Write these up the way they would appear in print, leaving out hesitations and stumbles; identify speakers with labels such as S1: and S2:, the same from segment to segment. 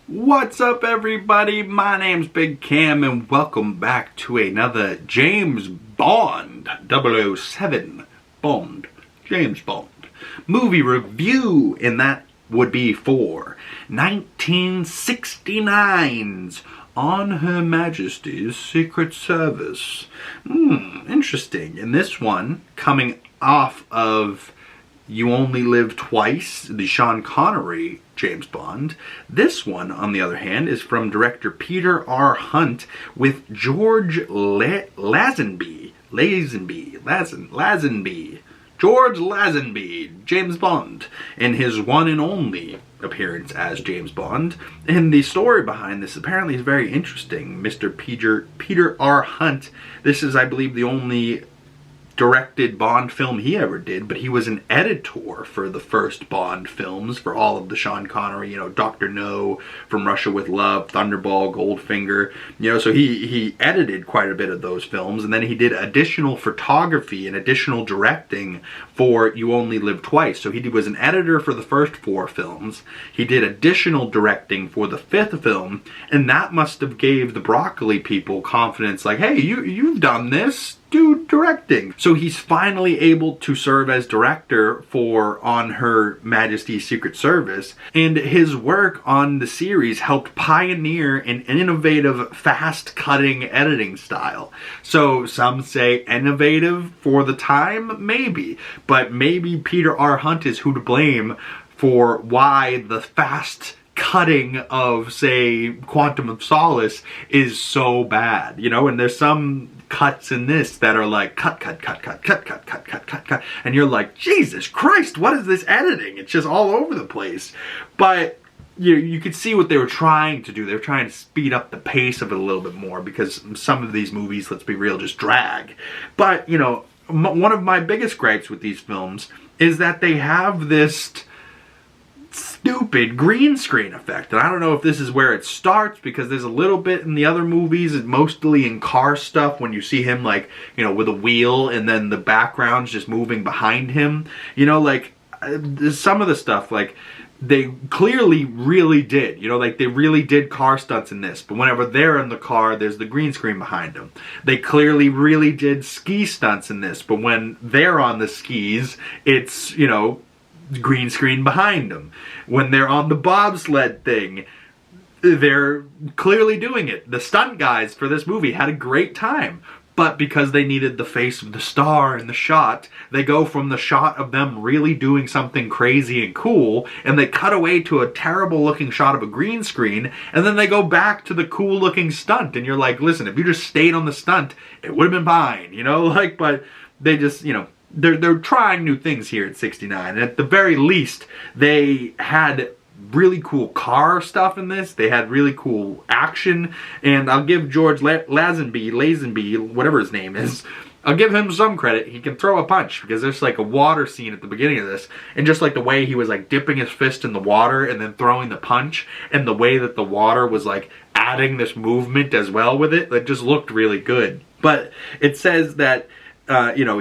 S1: What's up, everybody? My name's Big Cam and welcome back to another James Bond 007 James Bond movie review, and that would be for 1969's On Her Majesty's Secret Service. Interesting. In this one, coming off of You Only Live Twice, the Sean Connery James Bond. This one, on the other hand, is from director Peter R. Hunt with George Lazenby. George Lazenby, James Bond, in his one and only appearance as James Bond. And the story behind this apparently is very interesting. Mr. Peter R. Hunt, this is, I believe, the only directed Bond film he ever did, but he was an editor for the first Bond films, for all of the Sean Connery, Dr. No, From Russia with Love, Thunderball, Goldfinger, so he edited quite a bit of those films, and then he did additional photography and additional directing for You Only Live Twice. So he was an editor for the first 4 films, he did additional directing for the 5th film, and that must have gave the Broccoli people confidence, like, hey, you've done this, do directing. So he's finally able to serve as director for On Her Majesty's Secret Service, and his work on the series helped pioneer an innovative, fast-cutting editing style. So some say innovative for the time, maybe, but maybe Peter R. Hunt is who to blame for why the fast cutting of, say, Quantum of Solace is so bad, and there's some cuts in this that are like cut, and you're like, Jesus Christ, what is this editing? It's just all over the place. But you could see what they were trying to do. They were trying to speed up the pace of it a little bit more, because some of these movies, let's be real, just drag. But one of my biggest gripes with these films is that they have this stupid green screen effect. And I don't know if this is where it starts, because there's a little bit in the other movies, mostly in car stuff, when you see him like, with a wheel and then the background's just moving behind him. Some of the stuff, like, they clearly really did, they really did car stunts in this, but whenever they're in the car, there's the green screen behind them. They clearly really did ski stunts in this, but when they're on the skis, it's, green screen behind them. When they're on the bobsled thing, they're clearly doing it. The stunt guys for this movie had a great time, but because they needed the face of the star in the shot, they go from the shot of them really doing something crazy and cool, and they cut away to a terrible looking shot of a green screen, and then they go back to the cool looking stunt, and you're like, listen, if you just stayed on the stunt, it would have been fine, but they just, They're trying new things here at 69, and at the very least, they had really cool car stuff in this. They had really cool action, and I'll give George Lazenby, whatever his name is, I'll give him some credit. He can throw a punch, because there's like a water scene at the beginning of this, and just like the way he was like dipping his fist in the water and then throwing the punch, and the way that the water was like adding this movement as well with it, that just looked really good. But it says that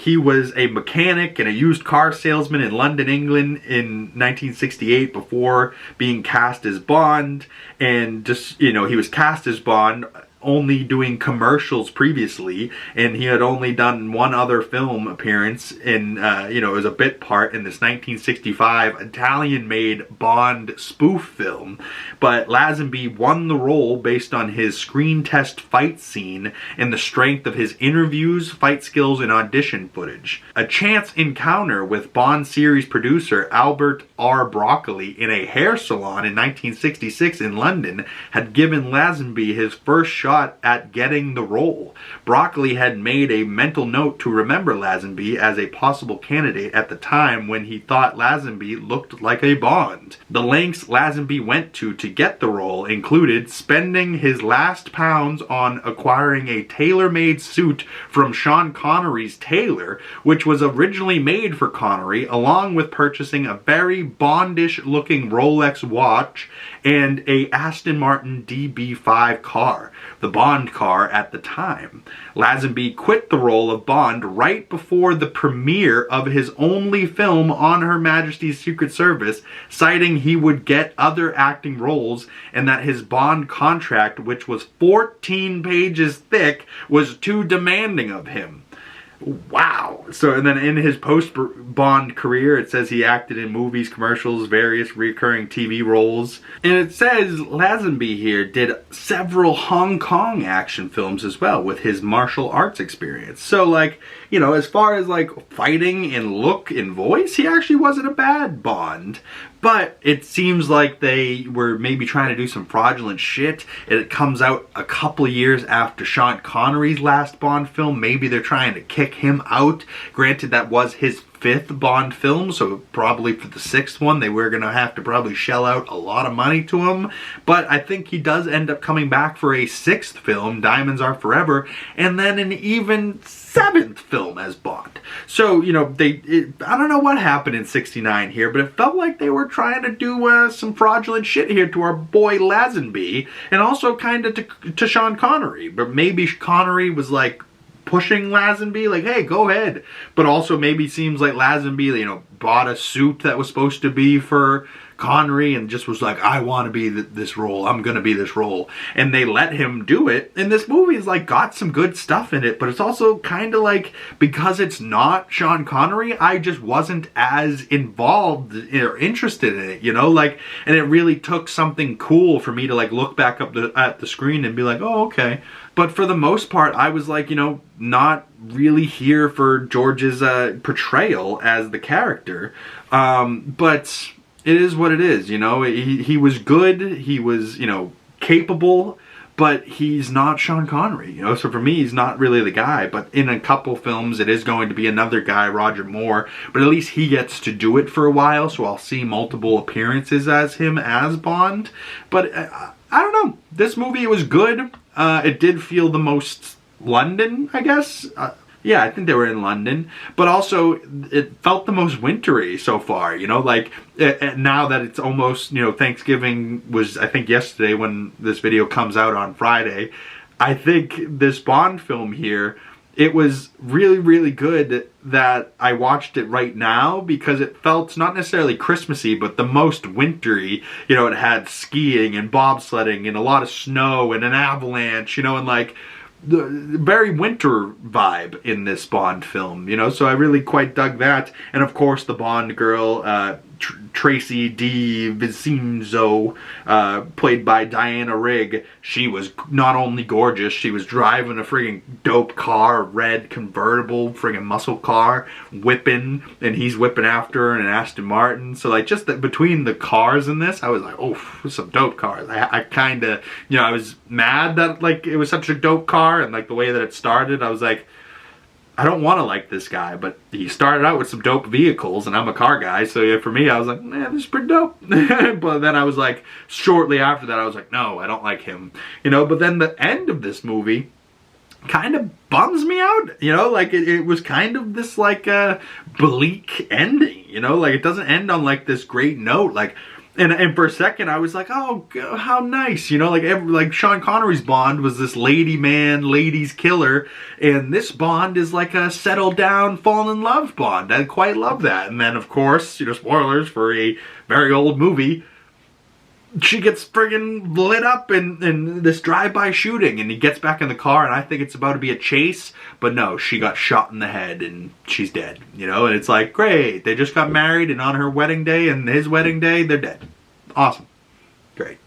S1: he was a mechanic and a used car salesman in London, England in 1968 before being cast as Bond. And just, he was cast as Bond only doing commercials previously, and he had only done one other film appearance in, as a bit part in this 1965 Italian-made Bond spoof film. But Lazenby won the role based on his screen test fight scene and the strength of his interviews, fight skills, and audition footage. A chance encounter with Bond series producer Albert R. Broccoli in a hair salon in 1966 in London had given Lazenby his first shot at getting the role. Broccoli had made a mental note to remember Lazenby as a possible candidate at the time when he thought Lazenby looked like a Bond. The lengths Lazenby went to get the role included spending his last pounds on acquiring a tailor-made suit from Sean Connery's tailor, which was originally made for Connery, along with purchasing a very Bondish-looking Rolex watch and a Aston Martin DB5 car. the Bond car at the time. Lazenby quit the role of Bond right before the premiere of his only film on Her Majesty's Secret Service, citing he would get other acting roles and that his Bond contract, which was 14 pages thick, was too demanding of him. Wow. So, and then in his post-Bond career, it says he acted in movies, commercials, various recurring TV roles. And it says Lazenby here did several Hong Kong action films as well with his martial arts experience. So, like, you know, as far as, like, fighting and look and voice, he actually wasn't a bad Bond. But it seems like they were maybe trying to do some fraudulent shit. It comes out a couple of years after Sean Connery's last Bond film. Maybe they're trying to kick him out. Granted, that was his 5th Bond film, so probably for the 6th one they were going to have to probably shell out a lot of money to him. But I think he does end up coming back for a 6th film, Diamonds Are Forever, and then an even 7th film as Bond. So, you know, I don't know what happened in '69 here, but it felt like they were trying to do some fraudulent shit here to our boy Lazenby, and also kind of to Sean Connery. But maybe Connery was like pushing Lazenby, like, hey, go ahead. But also maybe seems like Lazenby, you know, bought a suit that was supposed to be for Connery and just was like, I want to be this role. I'm going to be this role. And they let him do it. And this movie is like got some good stuff in it, but it's also kind of like, because it's not Sean Connery, I just wasn't as involved or interested in it, you know, like, and it really took something cool for me to like look back up at the screen and be like, oh, okay. But for the most part, I was like, you know, not really here for George's portrayal as the character. But it is what it is, you know. He was good, he was, you know, capable, but he's not Sean Connery, you know. So for me, he's not really the guy. But in a couple films, it is going to be another guy, Roger Moore. But at least he gets to do it for a while, so I'll see multiple appearances as him as Bond. But I don't know. This movie was good. It did feel the most London, I guess. Yeah, I think they were in London. But also, it felt the most wintry so far, you know? Like, now that it's almost, you know, Thanksgiving was, I think, yesterday when this video comes out on Friday. I think this Bond film here, it was really, really good that I watched it right now because it felt not necessarily Christmassy, but the most wintry. You know, it had skiing and bobsledding and a lot of snow and an avalanche, you know, and like the very winter vibe in this Bond film, you know, so I really quite dug that. And of course the Bond girl, Tracy D. Vicenzo, played by Diana Rigg, she was not only gorgeous, she was driving a friggin' dope car, a red convertible friggin' muscle car, whipping, and he's whipping after her in an Aston Martin. So like just between the cars in this, I was like, oh, some dope cars. I kind of, you know, I was mad that like it was such a dope car, and like the way that it started, I was like, I don't want to like this guy, but he started out with some dope vehicles, and I'm a car guy, so yeah, for me, I was like, man, this is pretty dope. But then I was like, shortly after that, I was like, no, I don't like him, you know. But then the end of this movie kind of bums me out, you know, like it was kind of this like bleak ending, you know, like it doesn't end on like this great note, like. And for a second, I was like, oh, how nice, you know, like Sean Connery's Bond was this lady man, ladies killer, and this Bond is like a settle down, fall in love Bond. I quite love that. And then, of course, you know, spoilers for a very old movie, she gets friggin' lit up in this drive-by shooting, and he gets back in the car, and I think it's about to be a chase, but no, she got shot in the head, and she's dead, you know, and it's like, great, they just got married, and on her wedding day and his wedding day, they're dead. Awesome. Great.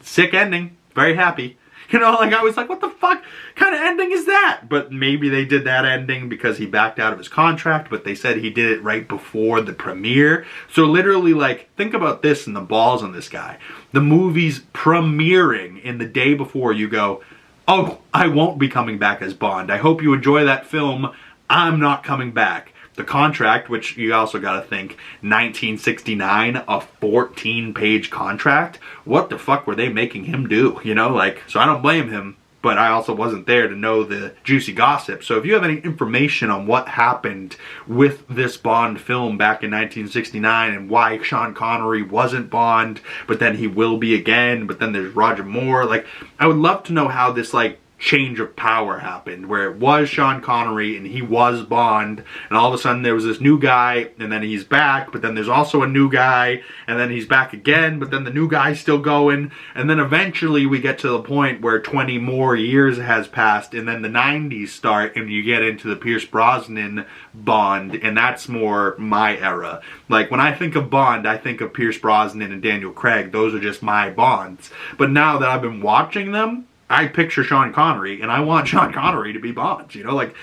S1: Sick ending. Very happy. You know, like I was like, what the fuck kind of ending is that? But maybe they did that ending because he backed out of his contract, but they said he did it right before the premiere. So literally, like, think about this and the balls on this guy. The movie's premiering in the day before, you go, oh, I won't be coming back as Bond. I hope you enjoy that film. I'm not coming back. The contract, which you also got to think, 1969, a 14-page contract. What the fuck were they making him do? You know, like, so I don't blame him. but I also wasn't there to know the juicy gossip. So if you have any information on what happened with this Bond film back in 1969 and why Sean Connery wasn't Bond, but then he will be again, but then there's Roger Moore, like, I would love to know how this, like, change of power happened, where it was Sean Connery and he was Bond, and all of a sudden there was this new guy, and then he's back, but then there's also a new guy, and then he's back again, but then the new guy's still going, and then eventually we get to the point where 20 more years has passed, and then the 90s start, and you get into the Pierce Brosnan Bond, and that's more my era. Like, when I think of Bond, I think of Pierce Brosnan and Daniel Craig. Those are just my Bonds. But now that I've been watching them, I picture Sean Connery, and I want Sean Connery to be Bond, you know, like,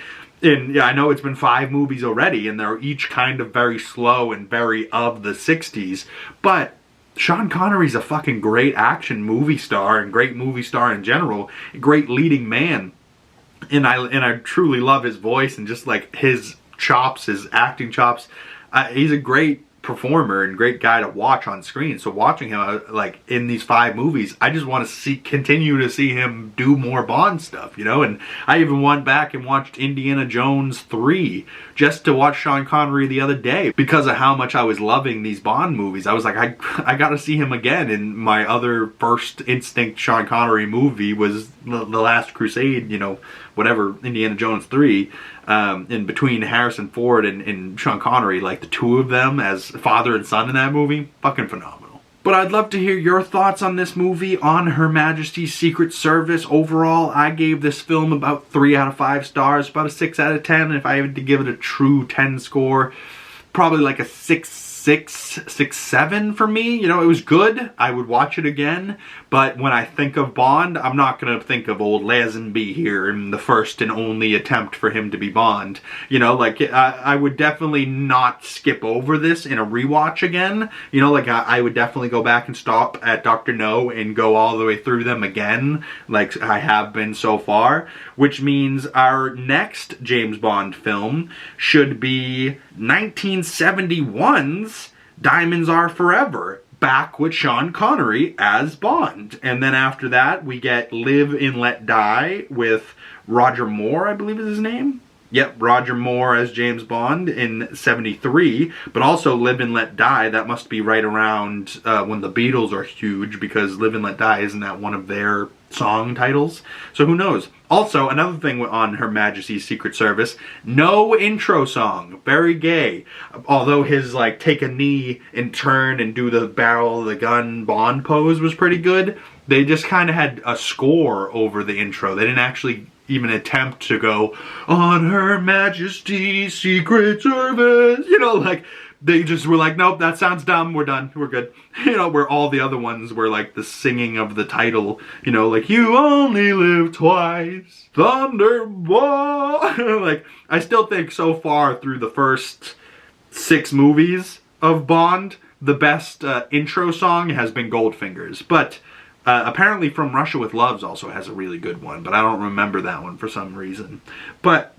S1: and yeah, I know it's been 5 movies already, and they're each kind of very slow and very of the 60s, but Sean Connery's a fucking great action movie star, and great movie star in general, a great leading man, and I truly love his voice, and just, like, his chops, his acting chops. He's a great performer and great guy to watch on screen. So watching him like in these 5 movies, I just want to continue to see him do more Bond stuff, you know. And I even went back and watched Indiana Jones 3 just to watch Sean Connery the other day because of how much I was loving these Bond movies. I was like, I got to see him again. And my other first instinct Sean Connery movie was the Last Crusade, you know, whatever, Indiana Jones 3. In between Harrison Ford and Sean Connery, like the two of them as father and son in that movie, fucking phenomenal. But I'd love to hear your thoughts on this movie, on Her Majesty's Secret Service. Overall, I gave this film about 3 out of 5 stars, about a 6 out of 10. If I had to give it a true 10 score, probably like a 6.7 for me. You know, it was good. I would watch it again. But when I think of Bond, I'm not going to think of old Lazenby here in the first and only attempt for him to be Bond. You know, like, I would definitely not skip over this in a rewatch again. You know, like, I would definitely go back and stop at Dr. No and go all the way through them again, like I have been so far. Which means our next James Bond film should be 1971's Diamonds Are Forever, back with Sean Connery as Bond. And then after that, we get Live and Let Die with Roger Moore, I believe is his name. Yep, Roger Moore as James Bond in 73, but also Live and Let Die. That must be right around when the Beatles are huge, because Live and Let Die, isn't that one of their song titles? So who knows? Also, another thing on Her Majesty's Secret Service, no intro song. Very gay. Although his, like, take a knee and turn and do the barrel of the gun Bond pose was pretty good, they just kind of had a score over the intro. They didn't actually even attempt to go, on Her Majesty's Secret Service. You know, like, they just were like, nope, that sounds dumb, we're done, we're good. You know, where all the other ones were like the singing of the title, you know, like, you only live twice, Thunderball. Like, I still think so far through the first 6 movies of Bond, the best intro song has been Goldfinger's. But apparently From Russia with Loves also has a really good one, but I don't remember that one for some reason. But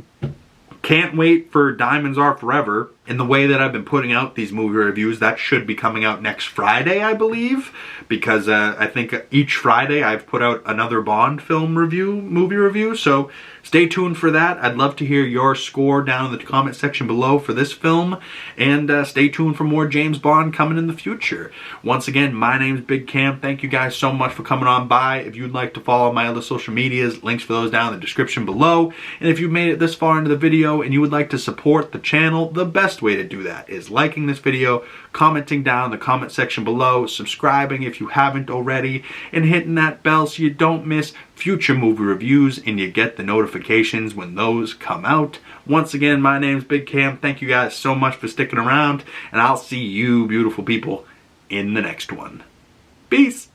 S1: can't wait for Diamonds Are Forever. In the way that I've been putting out these movie reviews, that should be coming out next Friday, I believe. Because I think each Friday I've put out another Bond film review, movie review. So stay tuned for that. I'd love to hear your score down in the comment section below for this film. And stay tuned for more James Bond coming in the future. Once again, my name's Big Cam. Thank you guys so much for coming on by. If you'd like to follow my other social medias, links for those down in the description below. And if you've made it this far into the video and you would like to support the channel, the best way to do that is liking this video, commenting down in the comment section below, subscribing if you haven't already, and hitting that bell so you don't miss future movie reviews and you get the notifications when those come out. Once again, my name's Big Cam. Thank you guys so much for sticking around, and I'll see you beautiful people in the next one. Peace!